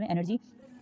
में energy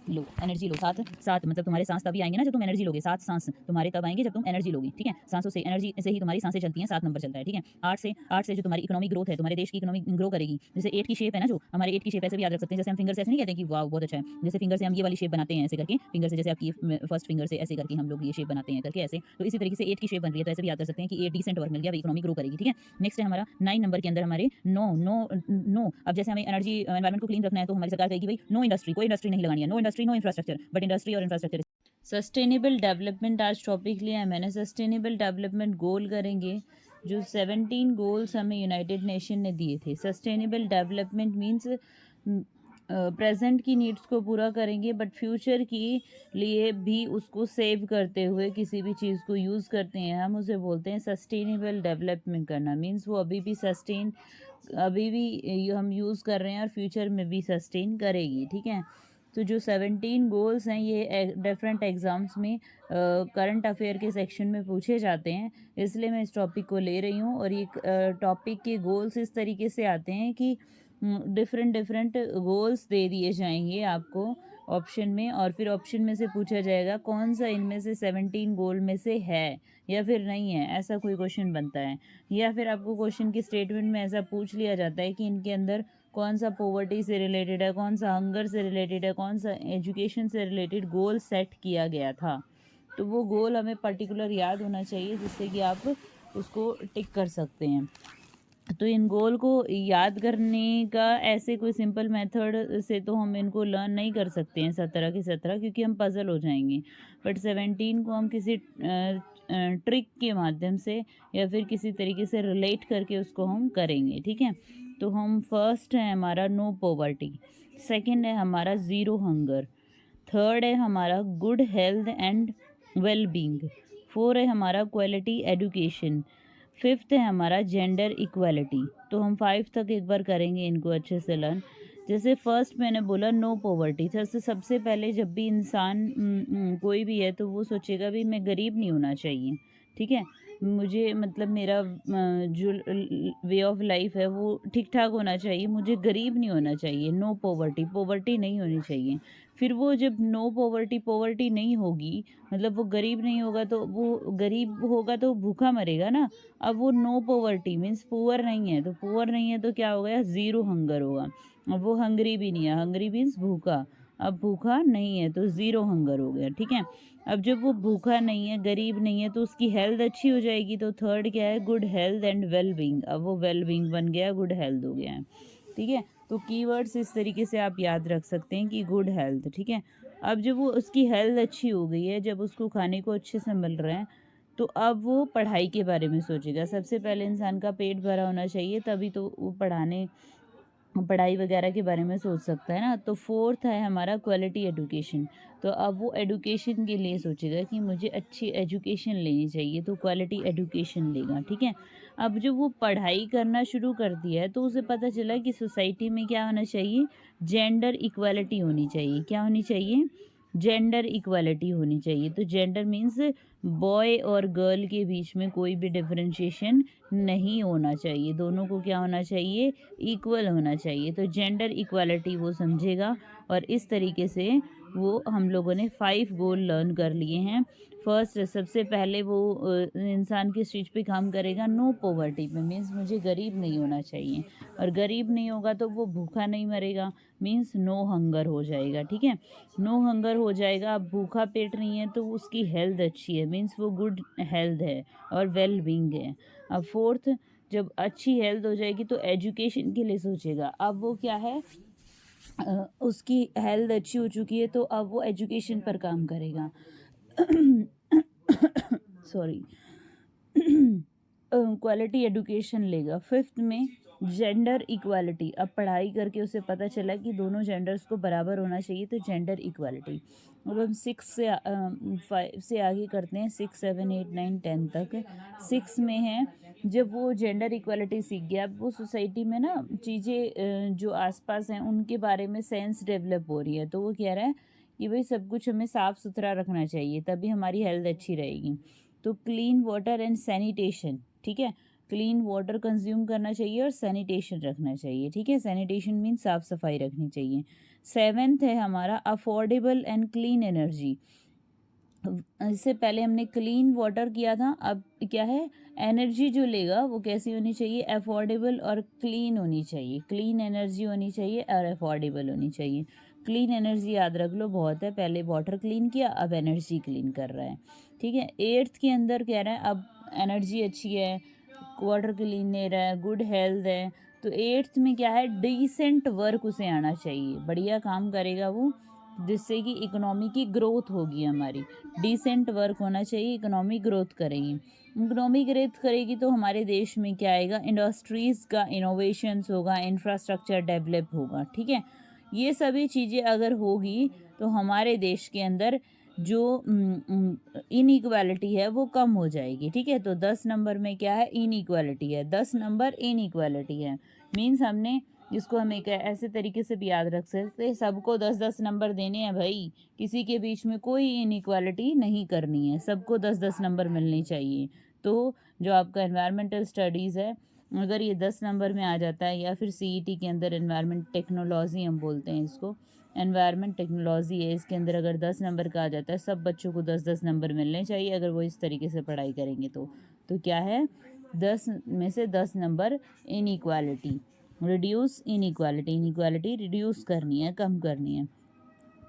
low, energy low. सात मतलब तुम्हारे सांस तभी आएंगे ना जब तुम एनर्जी लोगे। 7 सांस तुम्हारे तब आएंगे जब तुम एनर्जी लोगे, ठीक है। सांसों से, एनर्जी से ही तुम्हारी सांसें चलती हैं, 7 नंबर चलता है, ठीक है। 8 से जो तुम्हारी इकोनॉमिक ग्रोथ है, तुम्हारे देश की इकोनॉमी ग्रो करेगी। जैसे 8 की शेप है ना, जो हमारे 8 की शेप ऐसे भी याद रख सकते हैं। जैसे हम फिंगर से ऐसे नहीं कहते कि वाह बहुत अच्छा है, जैसे फिंगर से हम ये वाली शेप बनाते हैं ऐसे करके, फिंगर से जैसे आपकी फर्स्ट फिंगर से ऐसे करके हम लोग ये शेप बनाते हैं करके ऐसे, तो इसी तरीके से 8 की शेप बन रही है, तो ऐसे भी याद कर सकते हैं कि 8 डिसेंट वर्क मिल गया, इकोनॉमी ग्रो करेगी, ठीक है। नेक्स्ट है हमारा 9 नंबर के अंदर हमारे नो। अब जैसे हमें एनर्जी एनवायरमेंट को क्लीन रखना है, तो हमारी सरकार कहेगी भाई नो इंडस्ट्री, कोई इंडस्ट्री नहीं लगानी है, no industry no infrastructure, but industry और इंफ्रास्ट्रक्चर। सस्टेनेबल डेवलपमेंट आज टॉपिक लिया है मैंने। सस्टेनेबल डेवलपमेंट गोल करेंगे जो 17 गोल्स हमें यूनाइटेड नेशन ने दिए थे। सस्टेनेबल डेवलपमेंट मीन्स प्रेजेंट की नीड्स को पूरा करेंगे, बट फ्यूचर की लिए भी उसको सेव करते हुए किसी भी चीज़ को यूज़ करते हैं, हम उसे बोलते हैं सस्टेनेबल डेवलपमेंट करना। मीन्स वो अभी भी सस्टेन, अभी भी हम यूज़ कर रहे हैं और फ्यूचर में भी सस्टेन करेगी, ठीक है। तो जो 17 गोल्स हैं ये डिफरेंट एग्ज़ाम्स में करंट अफेयर के सेक्शन में पूछे जाते हैं, इसलिए मैं इस टॉपिक को ले रही हूँ। और ये टॉपिक के गोल्स इस तरीके से आते हैं कि डिफरेंट गोल्स दे दिए जाएंगे आपको ऑप्शन में, और फिर ऑप्शन में से पूछा जाएगा कौन सा इनमें से 17 गोल में से है या फिर नहीं है, ऐसा कोई क्वेश्चन बनता है। या फिर आपको क्वेश्चन की स्टेटमेंट में ऐसा पूछ लिया जाता है कि इनके अंदर कौन सा पॉवर्टी से रिलेटेड है, कौन सा हंगर से रिलेटेड है, कौन सा एजुकेशन से रिलेटेड गोल सेट किया गया था। तो वो गोल हमें पर्टिकुलर याद होना चाहिए जिससे कि आप उसको टिक कर सकते हैं। तो इन गोल को याद करने का ऐसे कोई सिंपल मेथड से तो हम इनको लर्न नहीं कर सकते हैं 17 के 17, क्योंकि हम पजल हो जाएंगे। बट 17 को हम किसी ट्रिक के माध्यम से या फिर किसी तरीके से रिलेट करके उसको हम करेंगे, ठीक है। तो हम फर्स्ट है हमारा नो पॉवर्टी, सेकंड है हमारा ज़ीरो हंगर, थर्ड है हमारा good health and well being, four है हमारा क्वालिटी एडुकेशन, फिफ्थ है हमारा जेंडर इक्वालिटी। तो हम 5 तक एक बार करेंगे इनको अच्छे से लर्न। जैसे फर्स्ट मैंने बोला नो पॉवर्टी, सबसे पहले जब भी इंसान कोई भी है तो वो सोचेगा भी मैं गरीब नहीं होना चाहिए, ठीक है। मुझे मतलब मेरा जो वे ऑफ लाइफ है वो ठीक ठाक होना चाहिए, मुझे गरीब नहीं होना चाहिए। नो पॉवर्टी, पॉवर्टी नहीं होनी चाहिए। फिर वो जब नो पॉवर्टी, पॉवर्टी नहीं होगी, मतलब वो गरीब नहीं होगा, तो वो गरीब होगा तो भूखा मरेगा ना। अब वो नो पॉवर्टी मीन्स पुअर नहीं है, तो पुअर नहीं है तो क्या हो गया, ज़ीरो हंगर होगा। अब वो हंगरी भी नहीं है, हंगरी मीन्स भूखा, अब भूखा नहीं है तो ज़ीरो हंगर हो गया, ठीक है। अब जब वो भूखा नहीं है, गरीब नहीं है, तो उसकी हेल्थ अच्छी हो जाएगी। तो थर्ड क्या है, good health and well being, अब वो वेल बींग बन गया, गुड हेल्थ हो गया है, ठीक है। तो कीवर्ड्स इस तरीके से आप याद रख सकते हैं कि गुड हेल्थ, ठीक है। अब जब वो उसकी हेल्थ अच्छी हो गई है, जब उसको खाने को अच्छे से मिल रहा है, तो अब वो पढ़ाई के बारे में सोचेगा। सबसे पहले इंसान का पेट भरा होना चाहिए, तभी तो वो पढ़ाई वगैरह के बारे में सोच सकता है ना। तो फोर्थ है हमारा क्वालिटी एडुकेशन, तो अब वो एडुकेशन के लिए सोचेगा कि मुझे अच्छी एजुकेशन लेनी चाहिए, तो क्वालिटी एडुकेशन लेगा, ठीक है। अब जब वो पढ़ाई करना शुरू कर दिया है, तो उसे पता चला कि सोसाइटी में क्या होना चाहिए, जेंडर इक्वालिटी होनी चाहिए। क्या होनी चाहिए, जेंडर इक्वालिटी होनी चाहिए। तो जेंडर मीन्स बॉय और गर्ल के बीच में कोई भी डिफरेंशिएशन नहीं होना चाहिए, दोनों को क्या होना चाहिए, इक्वल होना चाहिए। तो जेंडर इक्वालिटी वो समझेगा, और इस तरीके से वो हम लोगों ने 5 गोल लर्न कर लिए हैं। फर्स्ट, सबसे पहले वो इंसान किस चीज़ पे काम करेगा, नो पॉवर्टी पे, मीन्स मुझे गरीब नहीं होना चाहिए, और गरीब नहीं होगा तो वो भूखा नहीं मरेगा, मीन्स नो हंगर हो जाएगा, ठीक है। नो हंगर हो जाएगा। अब भूखा पेट नहीं है तो उसकी हेल्थ अच्छी है, मीन्स वो गुड हेल्थ है और वेल बींग है। अब फोर्थ, जब अच्छी हेल्थ हो जाएगी तो एजुकेशन के लिए सोचेगा। अब वो क्या है, उसकी हेल्थ अच्छी हो चुकी है, तो अब वो एजुकेशन पर काम करेगा। सॉरी, क्वालिटी एडुकेशन लेगा। फिफ्थ में जेंडर इक्वालिटी, अब पढ़ाई करके उसे पता चला कि दोनों जेंडर्स को बराबर होना चाहिए, तो जेंडर इक्वालिटी। अब हम 5 से आगे करते हैं, 6, 7, 8, 9, 10 तक। 6 में है, जब वो जेंडर इक्वालिटी सीख गया, अब वो सोसाइटी में ना चीज़ें जो आसपास हैं उनके बारे में सेंस डेवलप हो रही है, तो वो कह रहा है कि भाई सब कुछ हमें साफ़ सुथरा रखना चाहिए, तभी हमारी हेल्थ अच्छी रहेगी। तो क्लीन वाटर एंड सैनिटेशन, ठीक है, क्लीन वाटर कंज्यूम करना चाहिए और सैनिटेशन रखना चाहिए, ठीक है। सैनिटेशन मीन साफ़ सफाई रखनी चाहिए। सेवेंथ है हमारा अफोर्डेबल एंड क्लीन एनर्जी। इससे पहले हमने क्लीन वाटर किया था, अब क्या है, एनर्जी जो लेगा वो कैसी होनी चाहिए, अफोर्डेबल और क्लीन होनी चाहिए। क्लीन एनर्जी होनी चाहिए और अफोर्डेबल होनी चाहिए। क्लीन एनर्जी याद रख लो, बहुत है, पहले वाटर क्लीन किया, अब एनर्जी क्लीन कर रहा है, ठीक है। एट्थ के अंदर कह रहा है अब एनर्जी अच्छी है, वाटर क्लीन ले रहा है, गुड हेल्थ है, तो एट्थ में क्या है, डिसेंट वर्क उसे आना चाहिए, बढ़िया काम करेगा वो, जिससे कि इकोनॉमी की ग्रोथ होगी हमारी। डिसेंट वर्क होना चाहिए, इकोनॉमी ग्रोथ करेगी। इकोनॉमी ग्रोथ करेगी तो हमारे देश में क्या आएगा, इंडस्ट्रीज़ का इनोवेशंस होगा, इंफ्रास्ट्रक्चर डेवलप होगा, ठीक है। ये सभी चीज़ें अगर होगी तो हमारे देश के अंदर जो इनइक्वालिटी है वो कम हो जाएगी, ठीक है। तो 10 नंबर में क्या है, इनइक्वालिटी है, 10 नंबर इनइक्वालिटी है। मीन्स हमने जिसको हम एक ऐसे तरीके से भी याद रख सकते, सबको 10-10 नंबर देने हैं भाई, किसी के बीच में कोई इनइक्वालिटी नहीं करनी है, सबको 10-10 नंबर मिलने चाहिए। तो जो आपका एनवायरमेंटल स्टडीज़ है, अगर ये 10 नंबर में आ जाता है, या फिर सीईटी के अंदर एनवायरमेंट टेक्नोलॉजी हम बोलते हैं इसको, एनवायरमेंट टेक्नोलॉजी है, इसके अंदर अगर 10 नंबर का आ जाता है, सब बच्चों को 10-10 नंबर मिलने चाहिए अगर वो इस तरीके से पढ़ाई करेंगे तो क्या है, 10 में से 10 number inequality, reduce inequality, inequality reduce करनी है, कम करनी है,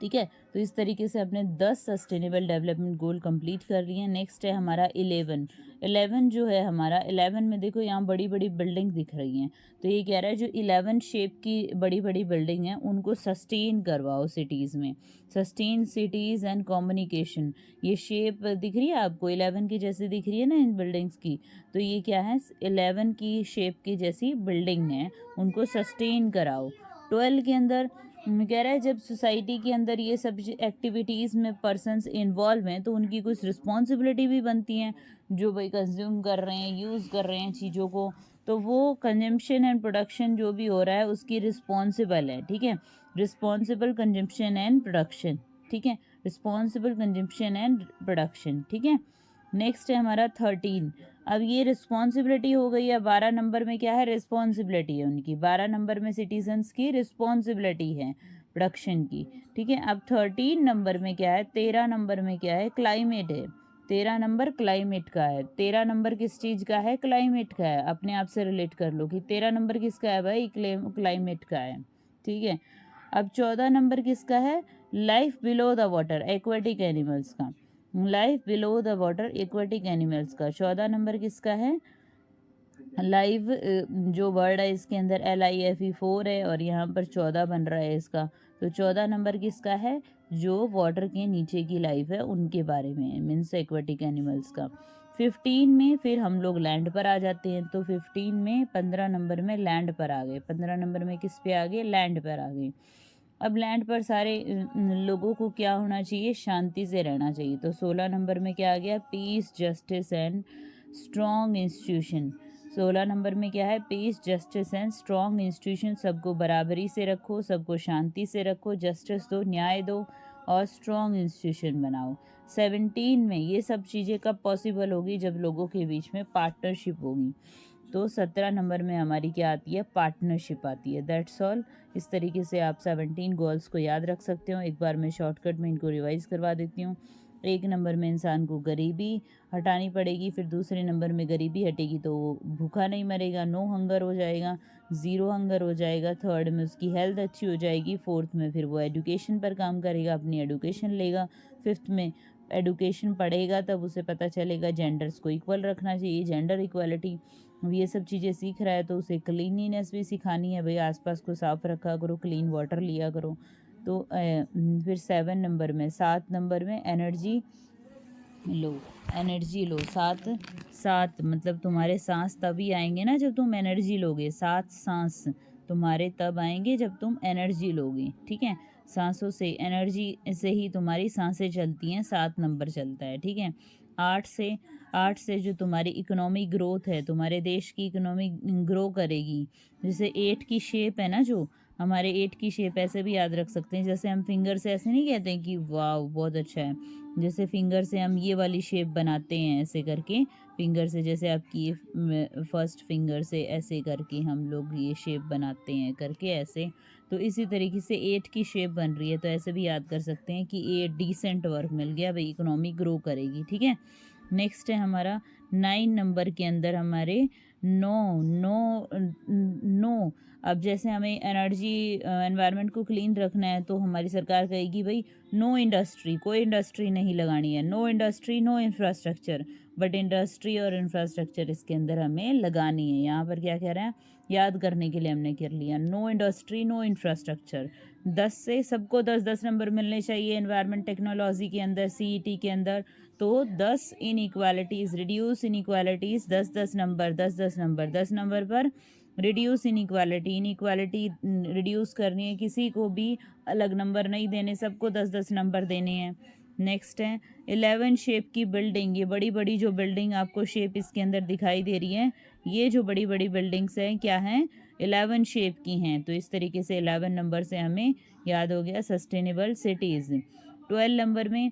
ठीक है। तो इस तरीके से अपने 10 सस्टेनेबल डेवलपमेंट गोल कंप्लीट कर लिए हैं। नेक्स्ट है हमारा 11। 11 जो है हमारा, 11 में देखो यहाँ बड़ी बड़ी बिल्डिंग दिख रही हैं, तो ये कह रहा है जो 11 शेप की बड़ी बड़ी बिल्डिंग हैं उनको सस्टेन करवाओ सिटीज़ में, सस्टेन सिटीज़ एंड कम्युनिकेशन। ये शेप दिख रही है आपको, 11 की जैसी दिख रही है ना इन बिल्डिंग्स की, तो ये क्या है, 11 की शेप की जैसी बिल्डिंग है, उनको सस्टेन कराओ। 12 के अंदर कह रहा है जब सोसाइटी के अंदर ये सब एक्टिविटीज़ में पर्सन्स इन्वॉल्व हैं तो उनकी कुछ रिस्पॉन्सिबिलिटी भी बनती हैं, जो भाई कंज्यूम कर रहे हैं, यूज़ कर रहे हैं चीज़ों को, तो वो कंजम्पशन एंड प्रोडक्शन जो भी हो रहा है उसकी रिस्पॉन्सिबल है, ठीक है। रिस्पॉन्सिबल कंजम्पशन एंड प्रोडक्शन, ठीक है, रिस्पॉन्सिबल कंजम्पशन एंड प्रोडक्शन, ठीक है। नेक्स्ट है हमारा 13। अब ये रिस्पॉन्सिबिलिटी हो गई है, 12 नंबर में क्या है, रिस्पॉन्सिबिलिटी है उनकी, 12 नंबर में सिटीजन्स की रिस्पॉन्सिबिलिटी है प्रोडक्शन की, ठीक है। अब 13 नंबर में क्या है, 13 नंबर में क्या है, क्लाइमेट है, 13 नंबर क्लाइमेट का है। 13 नंबर किस चीज़ का है, क्लाइमेट का है, अपने आप से रिलेट कर लो कि 13 नंबर किसका है भाई, क्लाइमेट का है, ठीक है। अब 14 नंबर किसका है, life below the water, aquatic animals का, life below the water aquatic animals का। 14 नंबर किसका है, लाइव, जो वर्ड है इसके अंदर LIFE 4 है और यहाँ पर 14 बन रहा है इसका, तो 14 नंबर किसका है, जो वाटर के नीचे की लाइफ है उनके बारे में, मीन्स एक्वेटिक एनिमल्स का। 15 में फिर हम लोग लैंड पर आ जाते हैं, तो 15 में 15 नंबर में लैंड पर आ गए, 15 नंबर में किस पे आ गए, लैंड पर आ गए। अब लैंड पर सारे लोगों को क्या होना चाहिए, शांति से रहना चाहिए, तो 16 नंबर में क्या आ गया, piece justice and strong institution. 16 number में क्या है, piece justice and strong institution, सबको बराबरी से रखो, सबको शांति से रखो, जस्टिस दो, न्याय दो और स्ट्रॉन्ग इंस्टीट्यूशन बनाओ। 17 में ये सब चीज़ें कब पॉसिबल होगी, जब लोगों के बीच में पार्टनरशिप होगी, तो 17 नंबर में हमारी क्या आती है, पार्टनरशिप आती है। That's all. इस तरीके से आप 17 गोल्स को याद रख सकते हो। एक बार मैं शॉर्टकट में इनको रिवाइज करवा देती हूँ। 1 नंबर में इंसान को गरीबी हटानी पड़ेगी, फिर दूसरे नंबर में गरीबी हटेगी तो वो भूखा नहीं मरेगा, नो हंगर हो जाएगा, ज़ीरो हंगर हो जाएगा। थर्ड में उसकी हेल्थ अच्छी हो जाएगी। फोर्थ में फिर वो एडुकेशन पर काम करेगा, अपनी एडुकेशन लेगा। फिफ्थ में एडुकेशन पढ़ेगा तब उसे पता चलेगा जेंडर्स को इक्वल रखना चाहिए, जेंडर इक्वालिटी। ये सब चीज़ें सीख रहा है तो उसे क्लीनिनेस भी सिखानी है, भाई आसपास को साफ रखा करो, क्लीन वाटर लिया करो। तो फिर 7 नंबर में, 7 नंबर में एनर्जी लो, एनर्जी लो। 7 7 मतलब तुम्हारे सांस तभी आएंगे ना जब तुम एनर्जी लोगे, 7 सांस तुम्हारे तब आएंगे जब तुम एनर्जी लोगे, ठीक है। सांसों से, एनर्जी से ही तुम्हारी सांसें चलती हैं, 7 नंबर चलता है, ठीक है। 8 से जो तुम्हारी इकोनॉमिक ग्रोथ है, तुम्हारे देश की इकोनॉमी ग्रो करेगी, जैसे 8 की शेप है ना, जो हमारे 8 की शेप ऐसे भी याद रख सकते हैं, जैसे हम फिंगर से ऐसे नहीं कहते हैं कि वाह बहुत अच्छा है, जैसे फिंगर से हम ये वाली शेप बनाते हैं ऐसे करके, फिंगर से जैसे आपकी फर्स्ट फिंगर से ऐसे करके हम लोग ये शेप बनाते हैं करके ऐसे, तो इसी तरीके से 8 की शेप बन रही है, तो ऐसे भी याद कर सकते हैं कि 8 डिसेंट वर्क मिल गया भाई, इकोनॉमी ग्रो करेगी, ठीक है। नेक्स्ट है हमारा 9 नंबर के अंदर हमारे नो नो नो। अब जैसे हमें एनर्जी एनवायरनमेंट को क्लीन रखना है, तो हमारी सरकार कहेगी भाई नो इंडस्ट्री, कोई इंडस्ट्री नहीं लगानी है, no industry no infrastructure, but industry और इंफ्रास्ट्रक्चर इसके अंदर हमें लगानी है। यहाँ पर क्या कह रहे हैं, याद करने के लिए हमने कर लिया, नो इंडस्ट्री नो इंफ्रास्ट्रक्चर। 10 से सबको 10-10 नंबर मिलने चाहिए एनवायरनमेंट टेक्नोलॉजी के अंदर, सीईटी के अंदर, तो 10 inequalities, reduce inequalities, 10-10 number, 10-10 number, 10 number पर रिड्यूस इन इक्वालिटी रिड्यूस करनी है, किसी को भी अलग नंबर नहीं देने, सबको 10-10 नंबर देने हैं। नेक्स्ट है 11 शेप की बिल्डिंग, ये बड़ी बड़ी जो बिल्डिंग आपको शेप इसके अंदर दिखाई दे रही है, ये जो बड़ी बड़ी बिल्डिंग्स हैं क्या हैं, 11 शेप की हैं, तो इस तरीके से 11 नंबर से हमें याद हो गया सस्टेनेबल सिटीज़। 12 नंबर में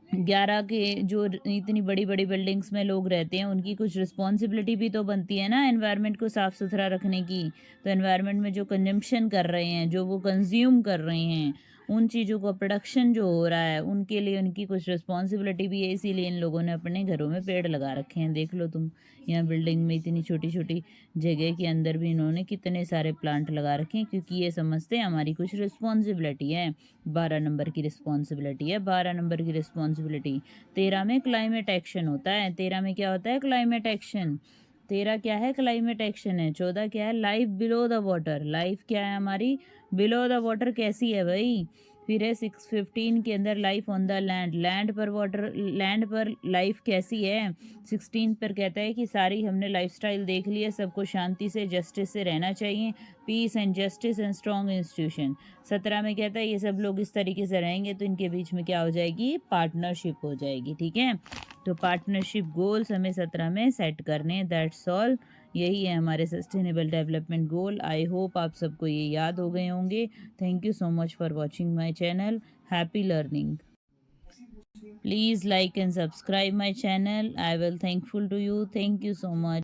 11 के जो इतनी बड़ी बड़ी बिल्डिंग्स में लोग रहते हैं, उनकी कुछ रिस्पॉन्सिबिलिटी भी तो बनती है ना एनवायरनमेंट को साफ़ सुथरा रखने की, तो एनवायरनमेंट में जो कंजम्पशन कर रहे हैं, जो वो कंज्यूम कर रहे हैं, उन चीज़ों का प्रोडक्शन जो हो रहा है, उनके लिए उनकी कुछ रिस्पॉन्सिबिलिटी भी है, इसीलिए इन लोगों ने अपने घरों में पेड़ लगा रखे हैं। देख लो तुम, यहाँ बिल्डिंग में इतनी छोटी छोटी जगह के अंदर भी इन्होंने कितने सारे प्लांट लगा रखे हैं, क्योंकि ये समझते हैं हमारी कुछ रिस्पॉन्सिबिलिटी है। 12 नंबर की रिस्पॉन्सिबिलिटी है, 12 नंबर की रिस्पॉन्सिबिलिटी। 13 में क्लाइमेट एक्शन होता है, 13 में क्या होता है, क्लाइमेट एक्शन। 13 क्या है, क्लाइमेट एक्शन है। 14 क्या है, life below the water, life क्या है हमारी, बिलो द वाटर कैसी है भाई। फिर है 615 के अंदर life on the land, land पर वाटर, लैंड पर लाइफ कैसी है। 16 पर कहता है कि सारी हमने लाइफस्टाइल देख ली है, सबको शांति से जस्टिस से रहना चाहिए, peace and justice and strong institution. 17 में कहता है ये सब लोग इस तरीके से रहेंगे तो इनके बीच में क्या हो जाएगी, पार्टनरशिप हो जाएगी, ठीक है। तो पार्टनरशिप गोल्स हमें 17 में सेट करने हैं, दैट्स ऑल। यही है हमारे sustainable development goal. I hope आप सबको ये याद हो गए होंगे। Thank you so much for watching my channel. Happy learning. Please like and subscribe my channel. I will thankful to you. Thank you so much.